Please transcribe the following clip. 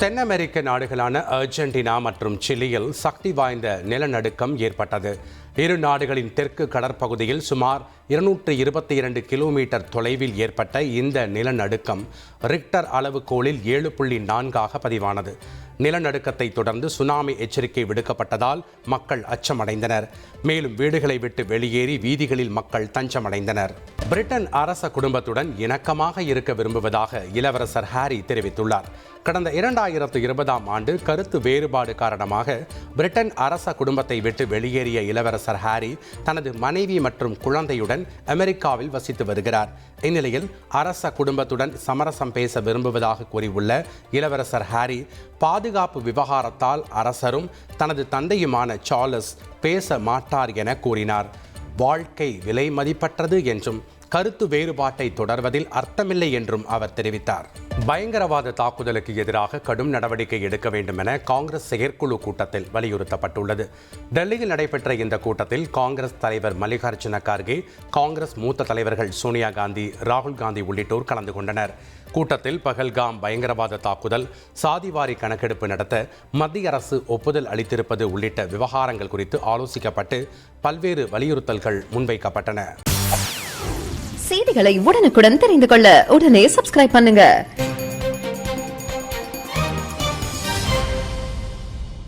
தென் அமெரிக்க நாடுகளான அர்ஜென்டினா மற்றும் சிலியில் சக்தி வாய்ந்த நிலநடுக்கம் ஏற்பட்டது. இரு நாடுகளின் தெற்கு கடற்பகுதியில் சுமார் 222 கிலோமீட்டர் தொலைவில் ஏற்பட்ட இந்த நிலநடுக்கம் ரிக்டர் அளவுகோலில் 7.4 பதிவானது. நிலநடுக்கத்தை தொடர்ந்து சுனாமி எச்சரிக்கை விடுக்கப்பட்டதால் மக்கள் அச்சமடைந்தனர். மேலும் வீடுகளை விட்டு வெளியேறி வீதிகளில் மக்கள் தஞ்சமடைந்தனர். பிரிட்டன் அரச குடும்பத்துடன் இணக்கமாக இருக்க விரும்புவதாக இளவரசர் ஹாரி தெரிவித்துள்ளார். கடந்த 2020ஆம் ஆண்டு கருத்து வேறுபாடு காரணமாக பிரிட்டன் அரச குடும்பத்தை விட்டு வெளியேறிய இளவரசர் ஹாரி தனது மனைவி மற்றும் குழந்தையுடன் அமெரிக்காவில் வசித்து வருகிறார். இந்நிலையில் அரச குடும்பத்துடன் சமரசம் பேச விரும்புவதாக கூறியுள்ள இளவரசர் ஹாரி, பாதுகாப்பு விவகாரத்தால் அரசரும் தனது தந்தையுமான சார்லஸ் பேச மாட்டார் என கூறினார். வாழ்க்கை விலை மதிப்பற்றது என்றும் கருத்து வேறுபாட்டை தொடர்வதில் அர்த்தமில்லை என்றும் அவர் தெரிவித்தார். பயங்கரவாத தாக்குதலுக்கு எதிராக கடும் நடவடிக்கை எடுக்க வேண்டும் என காங்கிரஸ் செயற்குழு கூட்டத்தில் வலியுறுத்தப்பட்டுள்ளது. டெல்லியில் நடைபெற்ற இந்த கூட்டத்தில் காங்கிரஸ் தலைவர் மல்லிகார்ஜுன கார்கே, காங்கிரஸ் மூத்த தலைவர்கள் சோனியா காந்தி, ராகுல் காந்தி உள்ளிட்டோர் கலந்து கொண்டனர். கூட்டத்தில் பஹல்காம் பயங்கரவாத தாக்குதல், சாதிவாரி கணக்கெடுப்பு நடத்த மத்திய அரசு ஒப்புதல் அளித்திருப்பது உள்ளிட்ட விவகாரங்கள் குறித்து ஆலோசிக்கப்பட்டு பல்வேறு வலியுறுத்தல்கள் முன்வைக்கப்பட்டன. செய்திகளை உடனுக்குடன் தெரிந்து கொள்ள உடனே சப்ஸ்கிரைப் பண்ணுங்க.